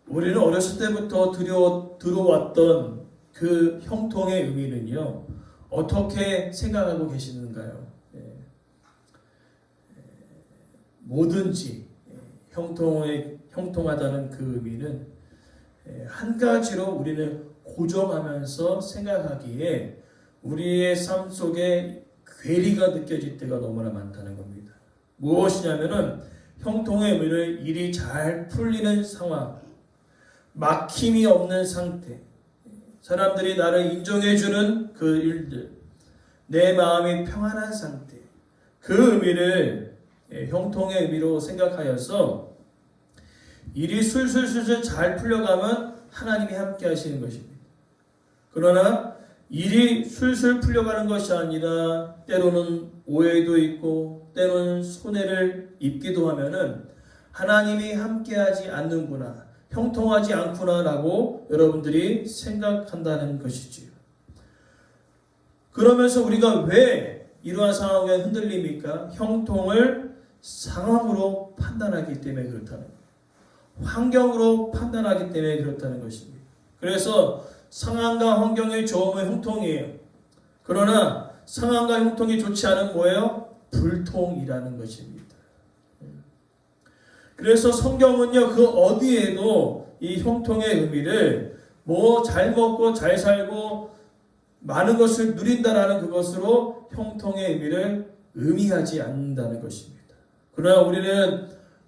우리는 어렸을 때부터 들어왔던 그 형통의 의미는요, 어떻게 생각하고 계시는가요? 뭐든지 형통하다는 그 의미는 한 가지로 우리는 고정하면서 생각하기에 우리의 삶 속에 괴리가 느껴질 때가 너무나 많다는 겁니다. 무엇이냐면은 형통의 의미를 일이 잘 풀리는 상황, 막힘이 없는 상태, 사람들이 나를 인정해주는 그 일들, 내 마음이 평안한 상태, 그 의미를 형통의 의미로 생각하여서 일이 술술술술 잘 풀려가면 하나님이 함께 하시는 것입니다. 그러나 일이 술술 풀려가는 것이 아니라 때로는 오해도 있고 때로는 손해를 입기도 하면은 하나님이 함께하지 않는구나, 형통하지 않구나라고 여러분들이 생각한다는 것이지요. 그러면서 우리가 왜 이러한 상황에 흔들립니까? 형통을 상황으로 판단하기 때문에 그렇다는 거예요. 환경으로 판단하기 때문에 그렇다는 것입니다. 그래서 상황과 환경이 좋으면 형통이에요. 그러나 상황과 형통이 좋지 않은 뭐예요? 불통이라는 것입니다. 그래서 성경은요, 그 어디에도 이 형통의 의미를 뭐 잘 먹고 잘 살고 많은 것을 누린다라는 그것으로 형통의 의미를 의미하지 않는다는 것입니다. 그러나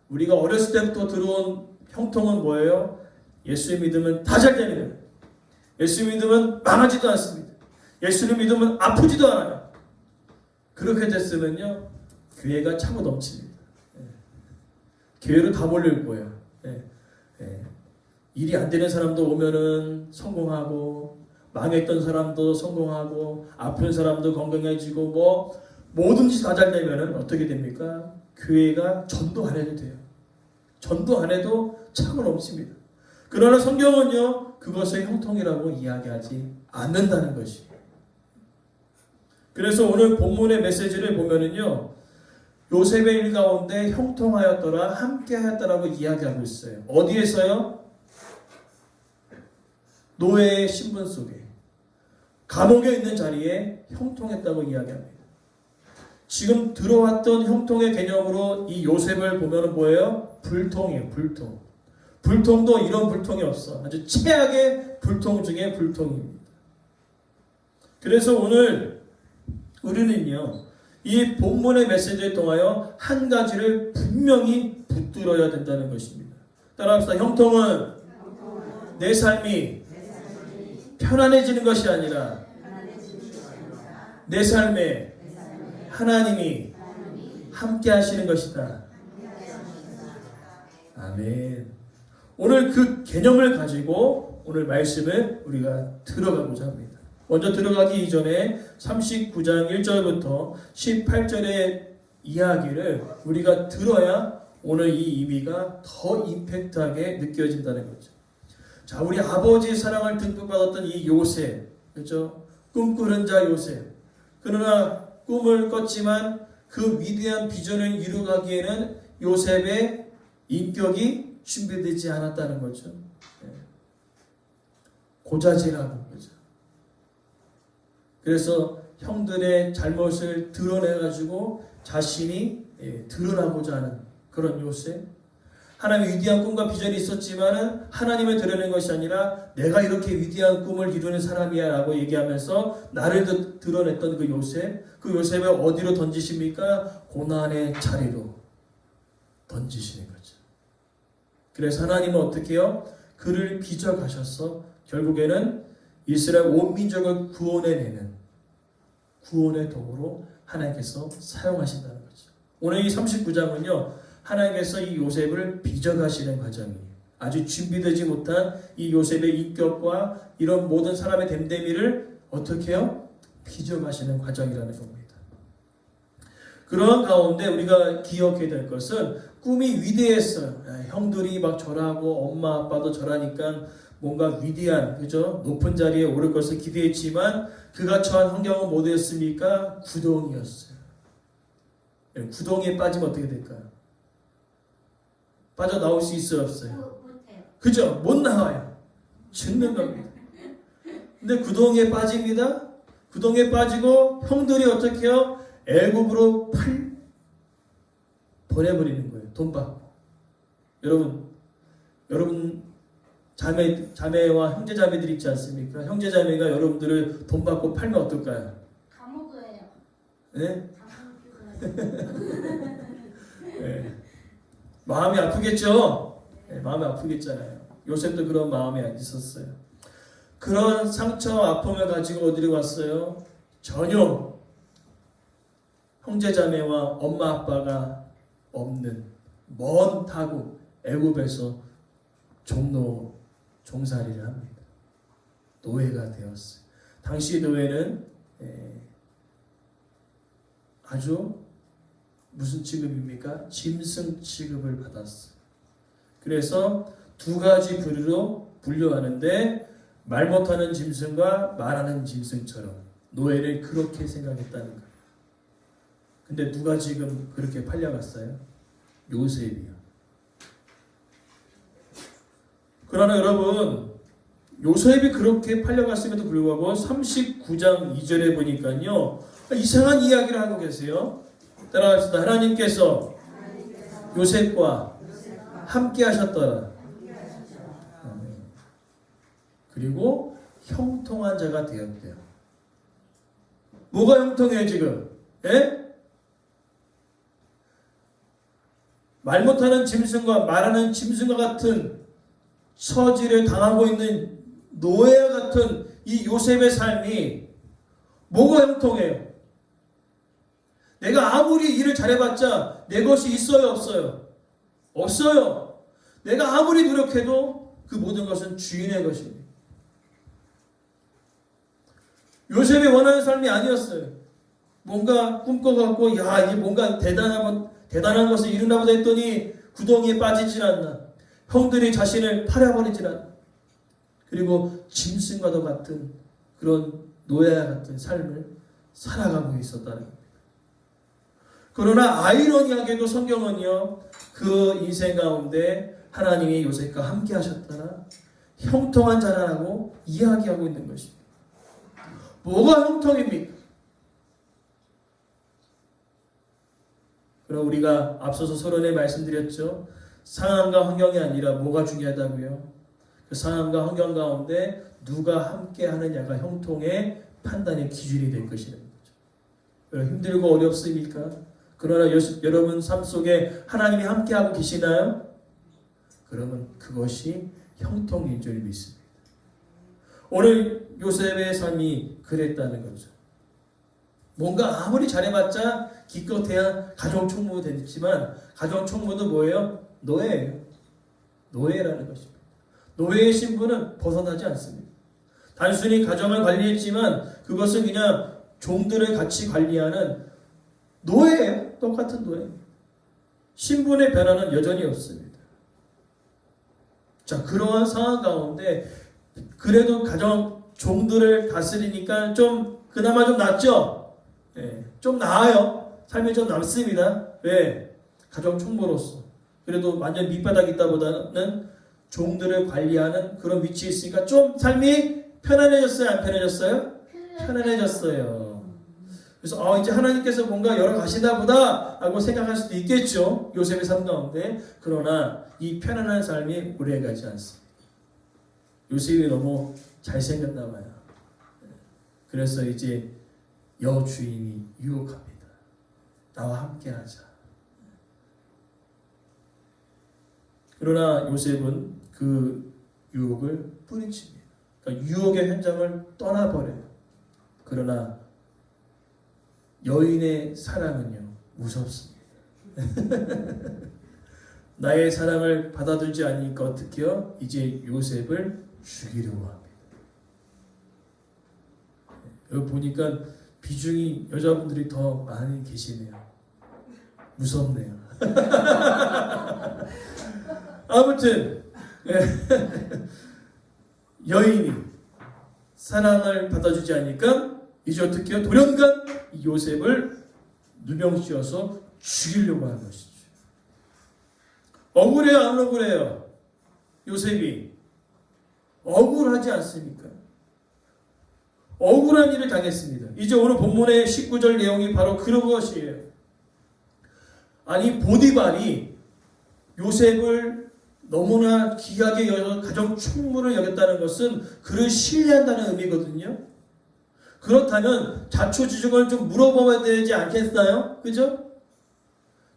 우리가 어렸을 때부터 들어온 형통은 뭐예요? 예수를 믿으면 다 잘 됩니다. 예수를 믿으면 망하지도 않습니다. 예수를 믿으면 아프지도 않아요. 그렇게 됐으면요, 교회가 차고 넘칩니다. 교회로 다 몰릴 거예요. 일이 안 되는 사람도 오면은 성공하고, 망했던 사람도 성공하고, 아픈 사람도 건강해지고, 뭐 뭐든지 다 잘 되면은 어떻게 됩니까? 교회가 전도 안 해도 돼요. 전도 안 해도 차고 넘칩니다. 그러나 성경은요, 그것을 형통이라고 이야기하지 않는다는 것이에요. 그래서 오늘 본문의 메시지를 보면은요, 요셉의 일 가운데 형통하였더라, 함께하였더라고 이야기하고 있어요. 어디에서요? 노예의 신분 속에, 감옥에 있는 자리에 형통했다고 이야기합니다. 지금 들어왔던 형통의 개념으로 이 요셉을 보면 뭐예요? 불통이에요. 불통. 불통도 이런 불통이 없어. 아주 최악의 불통 중에 불통입니다. 그래서 오늘 우리는요, 이 본문의 메시지를 통하여 한 가지를 분명히 붙들어야 된다는 것입니다. 따라합시다. 형통은 내 삶이 편안해지는 것이 아니라 내 삶에 하나님이 함께 하시는 것이다. 아멘. 오늘 그 개념을 가지고 오늘 말씀을 우리가 들어가고자 합니다. 먼저 들어가기 이전에 39장 1절부터 18절의 이야기를 우리가 들어야 오늘 이 의미가 더 임팩트하게 느껴진다는 거죠. 자, 우리 아버지의 사랑을 듬뿍 받았던 이 요셉, 그렇죠? 꿈꾸는 자 요셉. 그러나 꿈을 꿨지만 그 위대한 비전을 이루가기에는 요셉의 인격이 준비되지 않았다는 거죠. 고자질하고, 그렇죠? 그래서 형들의 잘못을 드러내가지고 자신이 드러나고자 하는 그런 요셉. 하나님의 위대한 꿈과 비전이 있었지만 하나님을 드러낸 것이 아니라 내가 이렇게 위대한 꿈을 이루는 사람이야 라고 얘기하면서 나를 드러냈던 그 요셉. 그 요셉을 어디로 던지십니까? 고난의 자리로 던지시는 거죠. 그래서 하나님은 어떻게 해요? 그를 빚어가셔서 결국에는 이스라엘 온 민족을 구원해내는 구원의 도구로 하나님께서 사용하신다는 거죠. 오늘 이 39장은요, 하나님께서 이 요셉을 빚어가시는 과정이에요. 아주 준비되지 못한 이 요셉의 인격과 이런 모든 사람의 됨됨이를 어떻게 해요? 빚어가시는 과정이라는 겁니다. 그런 가운데 우리가 기억해야 될 것은 꿈이 위대했어요. 형들이 막 절하고 엄마 아빠도 절하니까 뭔가 위대한, 그죠? 높은 자리에 오를 것을 기대했지만 그가 처한 환경은 뭐였습니까? 구덩이였어요. 구덩이에 빠지면 어떻게 될까요? 빠져나올 수 있어요, 없어요? 그죠? 못 나와요. 죽는 겁니다. 근데 구덩이에 빠집니다. 구덩이에 빠지고 형들이 어떻게 해요? 애굽으로 보내버리는 거예요. 돈 받고. 여러분 자매와 형제 자매들 있지 않습니까? 형제 자매가 여러분들을 돈 받고 팔면 어떨까요? 감옥이에요. 네? 감옥이에요. 네. 마음이 아프겠죠? 네, 마음이 아프겠잖아요. 요셉도 그런 마음이 있었어요. 그런 상처, 아픔을 가지고 어디로 왔어요? 전혀 형제자매와 엄마 아빠가 없는 먼 타국 애굽에서 종살이를 합니다. 노예가 되었어요. 당시 노예는 아주 무슨 취급입니까? 짐승 취급을 받았어요. 그래서 두 가지 부류로 분류하는데 말 못하는 짐승과 말하는 짐승처럼 노예를 그렇게 생각했다는 거예요. 근데 누가 지금 그렇게 팔려갔어요? 요셉이요. 그러나 여러분, 요셉이 그렇게 팔려갔음에도 불구하고 39장 2절에 보니까요, 이상한 이야기를 하고 계세요. 따라갑시다. 하나님께서 요셉과 함께 하셨더라. 그리고 형통한 자가 되었대요. 뭐가 형통해요 지금? 예? 말 못하는 짐승과 말하는 짐승과 같은 처지를 당하고 있는 노예와 같은 이 요셉의 삶이 뭐가 형통해요? 내가 아무리 일을 잘해봤자 내 것이 있어요, 없어요? 없어요. 내가 아무리 노력해도 그 모든 것은 주인의 것입니다. 요셉이 원하는 삶이 아니었어요. 뭔가 꿈꿔갖고 야 이게 뭔가 대단한 것을 이루나 보다 했더니 구덩이에 빠지질 않나. 형들이 자신을 팔아버리질 않나. 그리고 짐승과도 같은 그런 노예와 같은 삶을 살아가고 있었다는 겁니다. 그러나 아이러니하게도 성경은요, 그 인생 가운데 하나님이 요셉과 함께 하셨다나 형통한 자라고 이야기하고 있는 것입니다. 뭐가 형통입니까? 그럼 우리가 앞서서 서론에 말씀드렸죠. 상황과 환경이 아니라 뭐가 중요하다고요? 그 상황과 환경 가운데 누가 함께 하느냐가 형통의 판단의 기준이 될 것이라는 거죠. 여러분 힘들고 어렵습니까? 그러나 여러분 삶 속에 하나님이 함께하고 계시나요? 그러면 그것이 형통인 줄 믿습니다. 오늘 요셉의 삶이 그랬다는 거죠. 뭔가 아무리 잘해봤자 기껏해야 가정총무 됐지만 가정총무도 뭐예요? 노예예요. 노예라는 것입니다. 노예의 신분은 벗어나지 않습니다. 단순히 가정을 관리했지만 그것은 그냥 종들을 같이 관리하는 노예예요. 똑같은 노예. 신분의 변화는 여전히 없습니다. 자, 그러한 상황 가운데 그래도 가정 종들을 다스리니까 좀 그나마 좀 낫죠? 네, 좀 나아요. 삶이 좀 남습니다. 왜? 가정 총무로서. 그래도 완전 밑바닥 있다보다는 종들을 관리하는 그런 위치에 있으니까 좀 삶이 편안해졌어요? 안 편해졌어요? 편안해졌어요. 그래서 이제 하나님께서 뭔가 열어가시나 보다 라고 생각할 수도 있겠죠. 요셉의 삶 가운데. 그러나 이 편안한 삶이 오래가지 않습니다. 요셉이 너무 잘생겼나 봐요. 그래서 이제 여주인이 유혹합니다. 나와 함께 하자. 그러나 요셉은 그 유혹을 뿌리칩니다. 그러니까 유혹의 현장을 떠나버려요. 그러나 여인의 사랑은요, 무섭습니다. 나의 사랑을 받아들지 않으니까 어떻게 해요? 이제 요셉을 죽이려고 합니다. 여기 보니까 비중이 여자분들이 더 많이 계시네요. 무섭네요. 아무튼 여인이 사랑을 받아주지 않으니까 이제 어떻게 해요? 돌연간 요셉을 누명씌워서 죽이려고 하는 것이죠. 억울해요? 안 억울해요? 요셉이 억울하지 않습니까? 억울한 일을 당했습니다. 이제 오늘 본문의 19절 내용이 바로 그런 것이에요. 아니 보디발이 요셉을 너무나 귀하게 여겨 가정 충무를 여겼다는 것은 그를 신뢰한다는 의미거든요. 그렇다면 자초지종을 좀 물어봐야 되지 않겠나요? 그죠?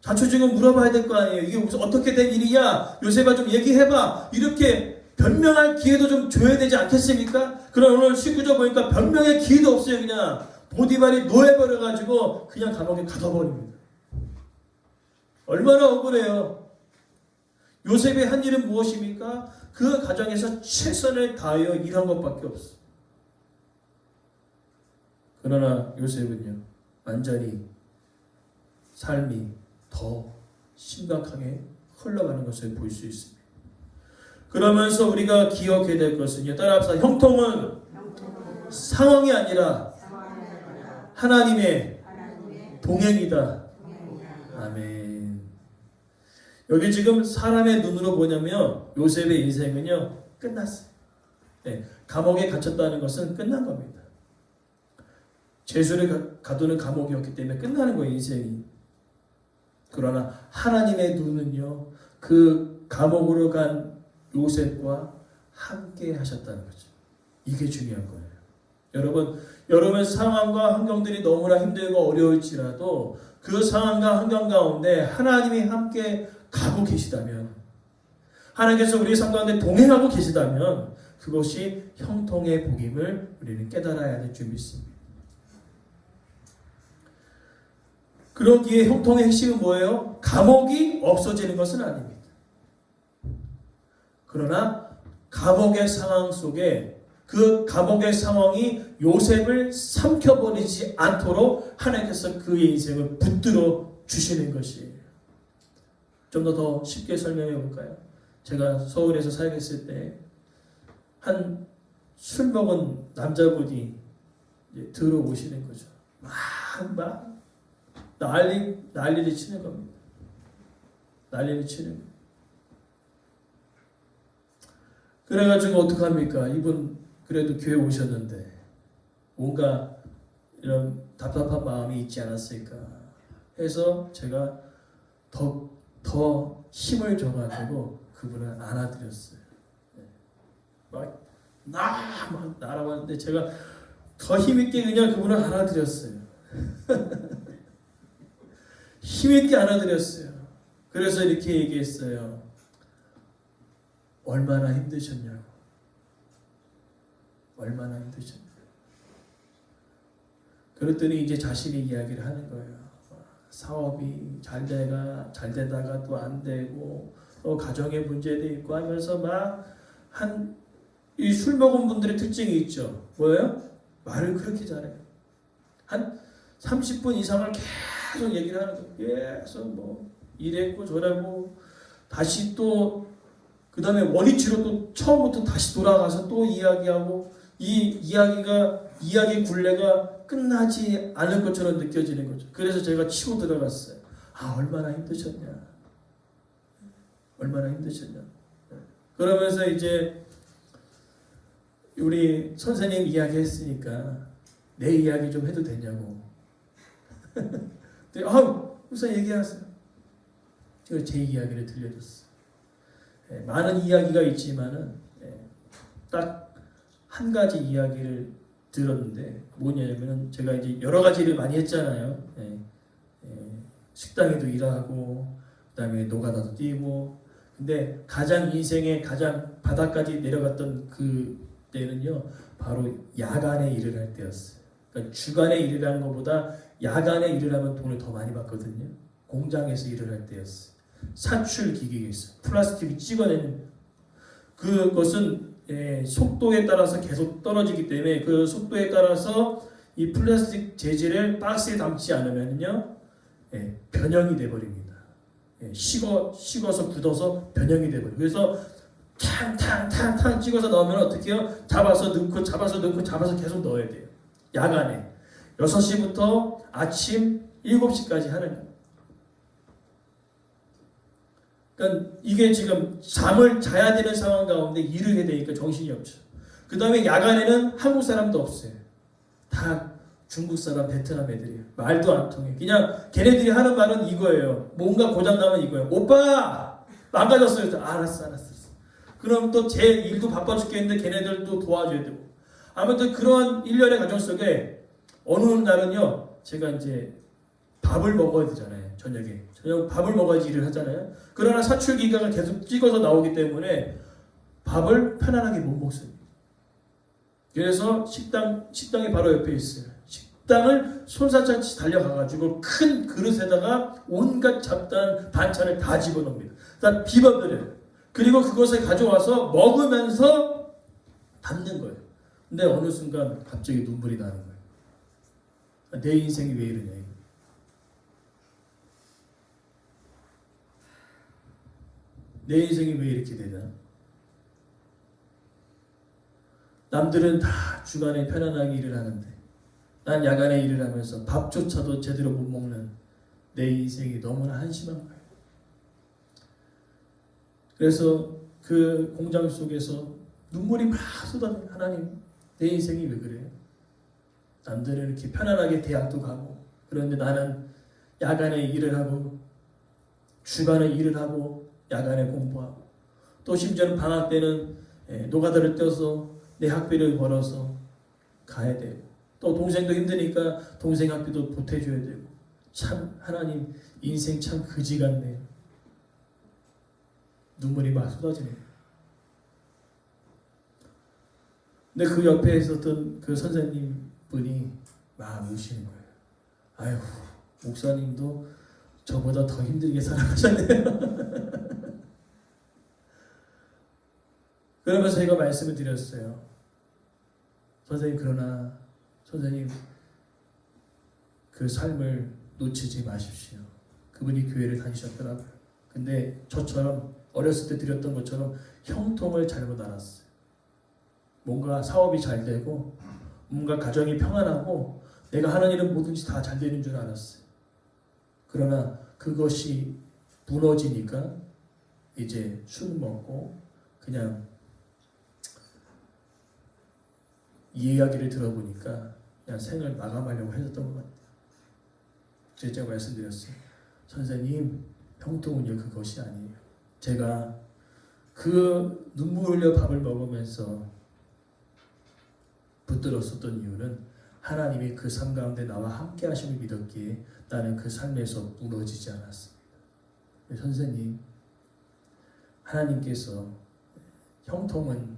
자초지종 물어봐야 될 거 아니에요. 이게 무슨 어떻게 된 일이야? 요셉아 좀 얘기해봐. 이렇게 변명할 기회도 좀 줘야 되지 않겠습니까? 그럼 오늘 19절 보니까 변명의 기회도 없어요. 그냥 보디발이 노해버려가지고 그냥 감옥에 가둬버립니다. 얼마나 억울해요. 요셉이 한 일은 무엇입니까? 그 가정에서 최선을 다하여 일한 것밖에 없어. 그러나 요셉은요, 완전히 삶이 더 심각하게 흘러가는 것을 볼 수 있습니다. 그러면서 우리가 기억해야 될 것은요, 따라합시다. 형통은 상황이 아니라 하나님의 동행이다. 아멘. 여기 지금 사람의 눈으로 보냐면 요셉의 인생은요 끝났어요. 네, 감옥에 갇혔다는 것은 끝난 겁니다. 죄수를 가두는 감옥이었기 때문에 끝나는 거예요, 인생이. 그러나 하나님의 눈은요 그 감옥으로 간 요셉과 함께 하셨다는 거죠. 이게 중요한 거예요. 여러분 상황과 환경들이 너무나 힘들고 어려울지라도 그 상황과 환경 가운데 하나님이 함께 가고 계시다면, 하나님께서 우리의 삶 가운데 동행하고 계시다면 그것이 형통의 복임을 우리는 깨달아야 될 줄 믿습니다. 그러기에 형통의 핵심은 뭐예요? 감옥이 없어지는 것은 아닙니다. 그러나 감옥의 상황 속에 그 감옥의 상황이 요셉을 삼켜버리지 않도록 하나님께서 그의 인생을 붙들어 주시는 것이에요. 좀 더 쉽게 설명해 볼까요? 제가 서울에서 살겠을 때 한 술 먹은 남자분이 들어오시는 거죠. 막 난리를 치는 겁니다. 난리를 치는 겁니다. 그래가지고 어떡합니까? 이분 그래도 교회 오셨는데 뭔가 이런 답답한 마음이 있지 않았을까 해서 제가 더 힘을 줘가지고 그분을 안아드렸어요. 막 날아왔는데 제가 더 힘있게 그냥 그분을 안아드렸어요. 힘있게 안아드렸어요. 그래서 이렇게 얘기했어요. 얼마나 힘드셨냐고. 얼마나 힘드셨냐고. 그랬더니 이제 자신의 이야기를 하는 거예요. 사업이 잘 되다가 또 안 되고 또 가정의 문제도 있고 하면서 이 술 먹은 분들의 특징이 있죠. 뭐예요? 말을 그렇게 잘해요. 한 30분 이상을 계속 얘기를 하는 거예요. 계속 뭐 이랬고 저랬고 다시 또 그 다음에 원위치로 또 처음부터 다시 돌아가서 또 이야기하고 이 이야기 굴레가 끝나지 않을 것처럼 느껴지는 거죠. 그래서 제가 치고 들어갔어요. 얼마나 힘드셨냐. 얼마나 힘드셨냐. 그러면서 이제 우리 선생님 이야기 했으니까 내 이야기 좀 해도 되냐고. 우선 얘기하세요. 제가 제 이야기를 들려줬어요. 많은 이야기가 있지만은 딱 한 가지 이야기를 들었는데 뭐냐면은 제가 이제 여러 가지 일을 많이 했잖아요. 식당에도 일하고 그다음에 노가다도 뛰고. 근데 인생의 가장 바닥까지 내려갔던 그 때는요 바로 야간에 일을 할 때였어요. 그러니까 주간에 일을 하는 것보다 야간에 일을 하면 돈을 더 많이 받거든요. 공장에서 일을 할 때였어요. 사출 기계가 있어요. 플라스틱을 찍어내는 그것은 속도에 따라서 계속 떨어지기 때문에 그 속도에 따라서 이 플라스틱 재질을 박스에 담지 않으면요 변형이 돼버립니다. 식어서 굳어서 변형이 돼버려요. 그래서 탕 찍어서 넣으면 어떻게 해요? 잡아서 넣고 계속 넣어야 돼요. 야간에 6시부터 아침 7시까지 하는 거예요. 그러니까 이게 지금 잠을 자야 되는 상황 가운데 일을 해야 되니까 정신이 없죠. 그 다음에 야간에는 한국 사람도 없어요. 다 중국 사람, 베트남 애들이에요. 말도 안 통해. 그냥 걔네들이 하는 말은 이거예요. 뭔가 고장 나면 이거예요. 오빠 망가졌어요. 알았어. 그럼 또 제 일도 바빠 죽겠는데 걔네들도 도와줘야 되고. 아무튼 그런 일련의 과정 속에 어느 날은요, 제가 이제 밥을 먹어야 되잖아요. 저녁에. 저녁 밥을 먹어야지 일을 하잖아요. 그러나 사출 기간을 계속 찍어서 나오기 때문에 밥을 편안하게 못 먹습니다. 그래서 식당이 바로 옆에 있어요. 식당을 손사장치 달려가가지고 큰 그릇에다가 온갖 잡다한 반찬을 다 집어넣습니다. 다 비벼드려요. 그리고 그것을 가져와서 먹으면서 담는 거예요. 근데 어느 순간 갑자기 눈물이 나는 거예요. 내 인생이 왜 이러냐. 내 인생이 왜 이렇게 되냐. 남들은 다 주간에 편안하게 일을 하는데 난 야간에 일을 하면서 밥조차도 제대로 못 먹는 내 인생이 너무나 한심한 거예요. 그래서 그 공장 속에서 눈물이 막 쏟아져요. 하나님, 내 인생이 왜 그래요? 남들은 이렇게 편안하게 대학도 가고 그런데 나는 야간에 일을 하고 주간에 일을 하고 야간에 공부하고 또 심지어는 방학 때는 노가다를 떼어서 내 학비를 벌어서 가야 되고 또 동생도 힘드니까 동생 학비도 보태줘야 되고 참 하나님 인생 참 그지 같네요. 눈물이 막 쏟아지네요. 근데 그 옆에 있었던 그 선생님 분이 막 우시는 거예요. 아유, 목사님도 저보다 더 힘들게 살아가셨네요. 그러면서 제가 말씀을 드렸어요. 선생님, 그러나 선생님 그 삶을 놓치지 마십시오. 그분이 교회를 다니셨더라고요. 근데 저처럼 어렸을 때 드렸던 것처럼 형통을 잘못 알았어요. 뭔가 사업이 잘 되고 뭔가 가정이 평안하고 내가 하는 일은 뭐든지 다 잘 되는 줄 알았어요. 그러나 그것이 무너지니까 이제 술 먹고 그냥 이 이야기를 들어보니까 그냥 생을 마감하려고 했었던 것 같아요. 제가 말씀드렸어요. 선생님, 형통은요 그것이 아니에요. 제가 그 눈물 흘려 밥을 먹으면서 붙들었었던 이유는 하나님이 그 삶 가운데 나와 함께 하심을 믿었기에 나는 그 삶에서 무너지지 않았습니다. 선생님, 하나님께서 형통은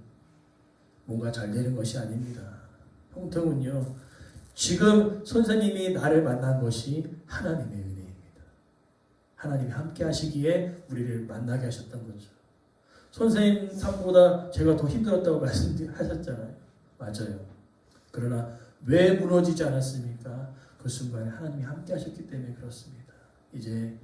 뭔가 잘 되는 것이 아닙니다. 형통은요, 지금 선생님이 나를 만난 것이 하나님의 은혜입니다. 하나님이 함께 하시기에 우리를 만나게 하셨던 거죠. 선생님 삶보다 제가 더 힘들었다고 말씀하셨잖아요. 맞아요. 그러나 왜 무너지지 않았습니까? 그 순간에 하나님이 함께 하셨기 때문에 그렇습니다. 이제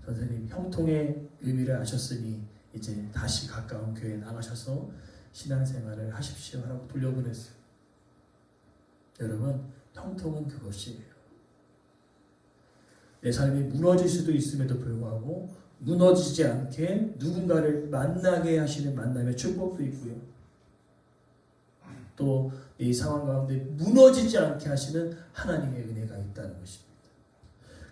선생님 형통의 의미를 아셨으니 이제 다시 가까운 교회에 나가셔서 신앙생활을 하십시오 하고 돌려보냈어요. 여러분, 형통은 그것이에요. 내 삶이 무너질 수도 있음에도 불구하고 무너지지 않게 누군가를 만나게 하시는 만남의 축복도 있고요. 또 이 상황 가운데 무너지지 않게 하시는 하나님의 은혜가 있다는 것입니다.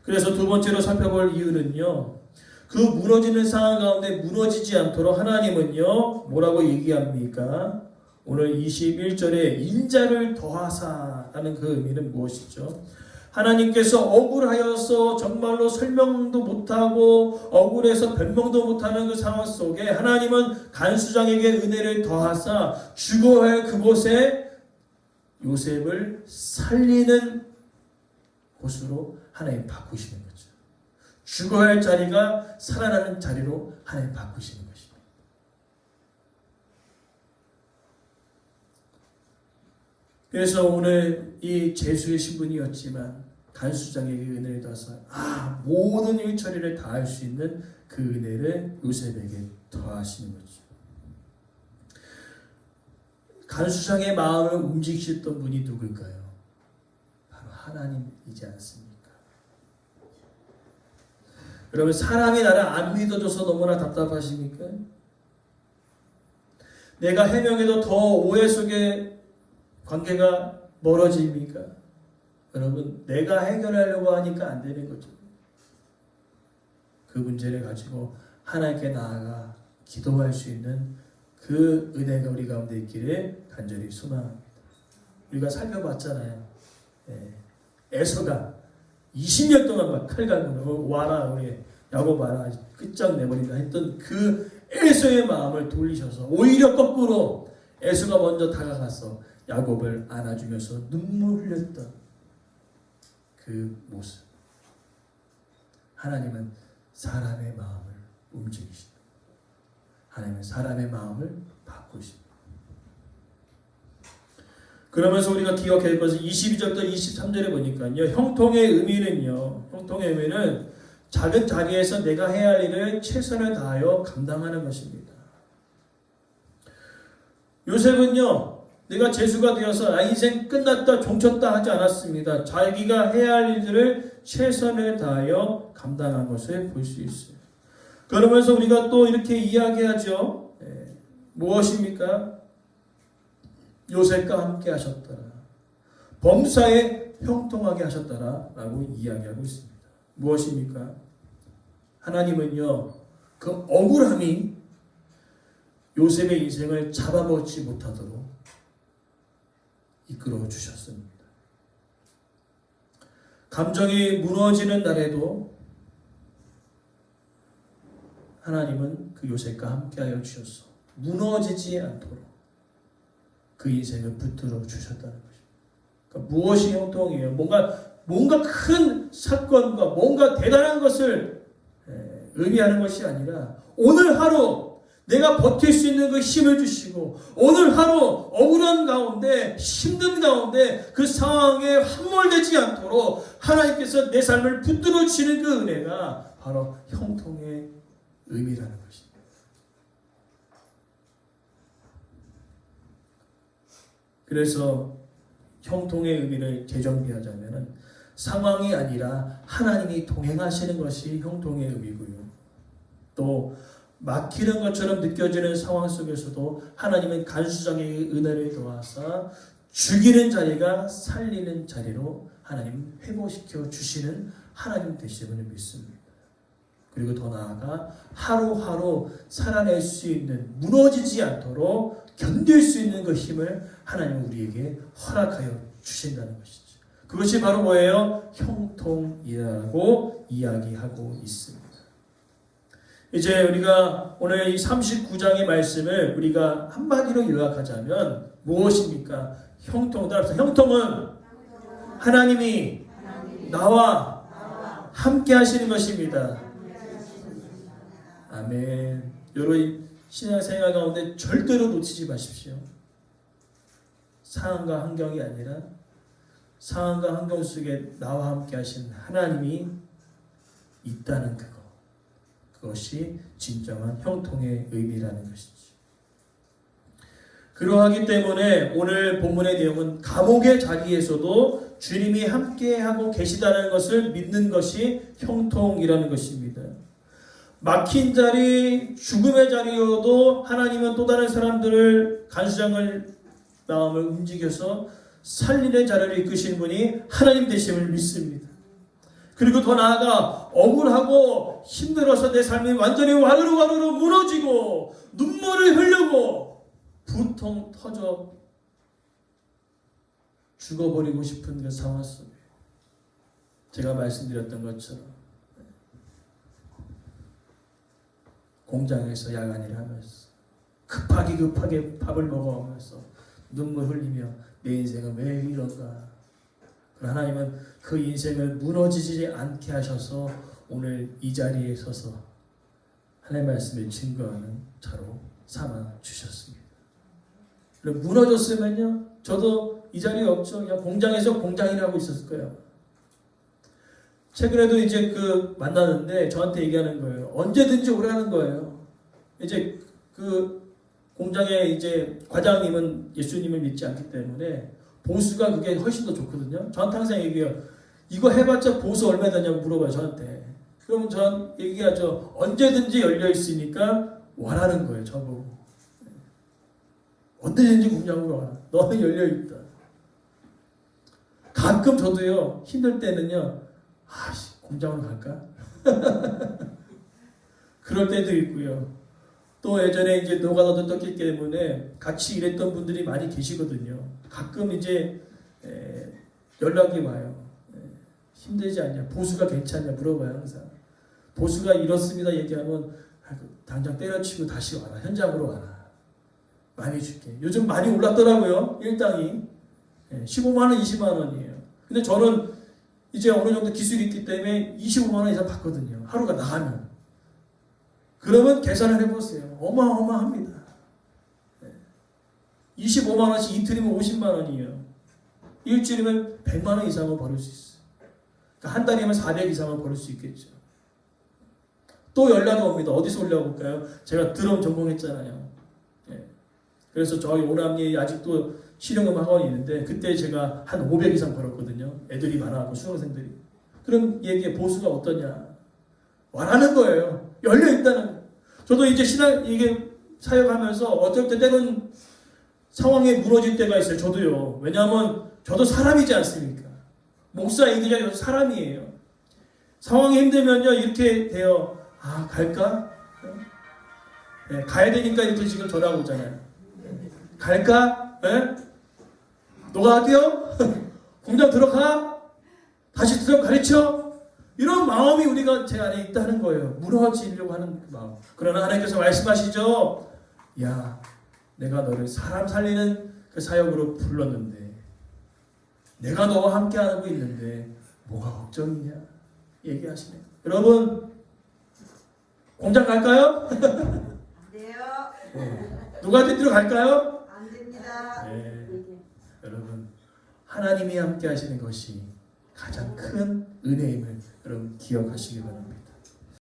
그래서 두 번째로 살펴볼 이유는요. 그 무너지는 상황 가운데 무너지지 않도록 하나님은요. 뭐라고 얘기합니까? 오늘 21절에 인자를 더하사라는 그 의미는 무엇이죠? 하나님께서 억울하여서 정말로 설명도 못하고 억울해서 변명도 못하는 그 상황 속에 하나님은 간수장에게 은혜를 더하사 죽어야 할 그곳에 요셉을 살리는 곳으로 하나님 바꾸시는 거죠. 죽어야 할 자리가 살아나는 자리로 하나님 바꾸시는 것입니다. 그래서 오늘 이 제수의 신분이었지만 간수장에게 은혜를 더해서 모든 일 처리를 다 할 수 있는 그 은혜를 요셉에게 더하시는 거죠. 간수장의 마음을 움직이셨던 분이 누굴까요? 바로 하나님이지 않습니까? 여러분 사람이 나를 안 믿어줘서 너무나 답답하십니까? 내가 해명해도 더 오해 속에 관계가 멀어집니까? 여러분 내가 해결하려고 하니까 안 되는 거죠. 그 문제를 가지고 하나님께 나아가 기도할 수 있는 그 은혜가 우리 가운데 있기를 간절히 소망합니다. 우리가 살펴봤잖아요. 에서가 20년 동안 막 칼갈고 와라 우리 야곱 와라 끝장내버린다 했던 그 에서의 마음을 돌리셔서 오히려 거꾸로 에서가 먼저 다가가서 야곱을 안아주면서 눈물 흘렸던 그 모습. 하나님은 사람의 마음을 움직이십니다. 하나님은 사람의 마음을 바꾸십니다. 그러면서 우리가 기억해야 할 것은 22절부터 23절에 보니까요. 형통의 의미는 작은 자리에서 내가 해야 할 일을 최선을 다하여 감당하는 것입니다. 요셉은요. 내가 재수가 되어서 인생 끝났다 종쳤다 하지 않았습니다. 자기가 해야 할 일들을 최선을 다하여 감당한 것을 볼 수 있어요. 그러면서 우리가 또 이렇게 이야기하죠. 무엇입니까? 요셉과 함께 하셨더라. 범사에 형통하게 하셨더라 라고 이야기하고 있습니다. 무엇입니까? 하나님은요. 그 억울함이 요셉의 인생을 잡아먹지 못하도록 이끌어 주셨습니다. 감정이 무너지는 날에도 하나님은 그 요셉과 함께하여 주셔서 무너지지 않도록 그 인생을 붙들어 주셨다는 것입니다. 그러니까 무엇이 형통이에요? 뭔가 큰 사건과 뭔가 대단한 것을 의미하는 것이 아니라 오늘 하루 내가 버틸 수 있는 그 힘을 주시고 오늘 하루 억울한 가운데 힘든 가운데 그 상황에 함몰되지 않도록 하나님께서 내 삶을 붙들어 주시는 그 은혜가 바로 형통의 의미라는 것입니다. 그래서 형통의 의미를 재정비하자면 상황이 아니라 하나님이 동행하시는 것이 형통의 의미고요. 또 막히는 것처럼 느껴지는 상황 속에서도 하나님은 간수장의 은혜를 도와서 죽이는 자리가 살리는 자리로 하나님 회복시켜 주시는 하나님 되심을 믿습니다. 그리고 더 나아가 하루하루 살아낼 수 있는 무너지지 않도록 견딜 수 있는 그 힘을 하나님은 우리에게 허락하여 주신다는 것이죠. 그것이 바로 뭐예요? 형통이라고 이야기하고 있습니다. 이제 우리가 오늘 이 39장의 말씀을 우리가 한마디로 요약하자면 무엇입니까? 형통. 따라서 형통은 하나님이 나와 함께 하시는 것입니다. 아멘. 여러분 신앙생활 가운데 절대로 놓치지 마십시오. 상황과 환경이 아니라 상황과 환경 속에 나와 함께 하신 하나님이 있다는 그것이 진정한 형통의 의미라는 것이죠. 그러하기 때문에 오늘 본문의 내용은 감옥의 자리에서도 주님이 함께하고 계시다는 것을 믿는 것이 형통이라는 것입니다. 막힌 자리, 죽음의 자리여도 하나님은 또 다른 사람들을 간수장을 마음을 움직여서 살리는 자리를 이끄시는 분이 하나님 되심을 믿습니다. 그리고 더 나아가 억울하고 힘들어서 내 삶이 완전히 와르르 무너지고 눈물을 흘리고 부통 터져 죽어버리고 싶은 그 상황 속에 제가 말씀드렸던 것처럼 공장에서 야간일 하면서 급하게 밥을 먹어가면서 눈물 흘리며 내 인생은 왜 이런가. 그러나 하나님은 그 인생을 무너지지 않게 하셔서 오늘 이 자리에 서서 하나님의 말씀을 증거하는 자로 삼아 주셨습니다. 무너졌으면요 저도 이 자리에 없죠. 그냥 공장에서 공장일하고 있었을 거예요. 최근에도 이제 만나는데 저한테 얘기하는 거예요. 언제든지 오라는 거예요. 이제 공장의 이제 과장님은 예수님을 믿지 않기 때문에 보수가 그게 훨씬 더 좋거든요. 저한테 항상 얘기해요. 이거 해봤자 보수 얼마 되냐고 물어봐요. 저한테. 그러면 전 얘기하죠. 언제든지 열려 있으니까 와라는 거예요. 저보고. 언제든지 공장으로 와라. 너는 열려 있다. 가끔 저도요. 힘들 때는요. 공장으로 갈까? 그럴 때도 있고요. 또 예전에 이제 노가다도 떴기 때문에 같이 일했던 분들이 많이 계시거든요. 가끔 이제 연락이 와요. 힘들지 않냐? 보수가 괜찮냐? 물어봐요 항상. 보수가 이렇습니다 얘기하면 당장 때려치고 다시 와라. 현장으로 와라. 많이 줄게. 요즘 많이 올랐더라고요. 일당이 15만 원, 20만 원이에요. 근데 저는 이제 어느 정도 기술이 있기 때문에 25만 원 이상 받거든요. 하루가 나가면. 그러면 계산을 해보세요. 어마어마합니다. 25만 원씩 이틀이면 50만 원이에요. 일주일이면 100만 원 이상은 벌을 수 있어요. 그러니까 한 달이면 400 이상은 벌을 수 있겠죠. 또 연락이 옵니다. 어디서 올려볼까요? 제가 드럼 전공했잖아요. 그래서 저희 오남리에 아직도 실용음 학원이 있는데 그때 제가 한 500 이상 벌었거든요. 애들이 많아갖고 수강생들이. 그럼 얘기에 보수가 어떠냐? 와라는 거예요. 열려있다는 거예요. 저도 이제 이게 사역하면서 어쩔 때 때론 상황에 무너질 때가 있어요. 저도요. 왜냐하면 저도 사람이지 않습니까? 목사이기자 사람이에요. 상황이 힘들면요. 이렇게 돼요. 갈까? 가야 되니까 이렇게 지금 전화가 오잖아요. 갈까? 너가 어디요? 공장 들어가? 다시 드럼 가르쳐? 이런 마음이 우리가 제 안에 있다는 거예요. 무너지려고 하는 그 마음. 그러나 하나님께서 말씀하시죠. 야, 내가 너를 사람 살리는 그 사역으로 불렀는데 내가 너와 함께 하고 있는데 뭐가 걱정이냐? 얘기하시네요. 여러분 공장 갈까요? 안 돼요. 누가 뜻대로 갈까요? 안 됩니다. 네. 여러분 하나님이 함께 하시는 것이 가장 큰 은혜임을 여러분 기억하시기 바랍니다.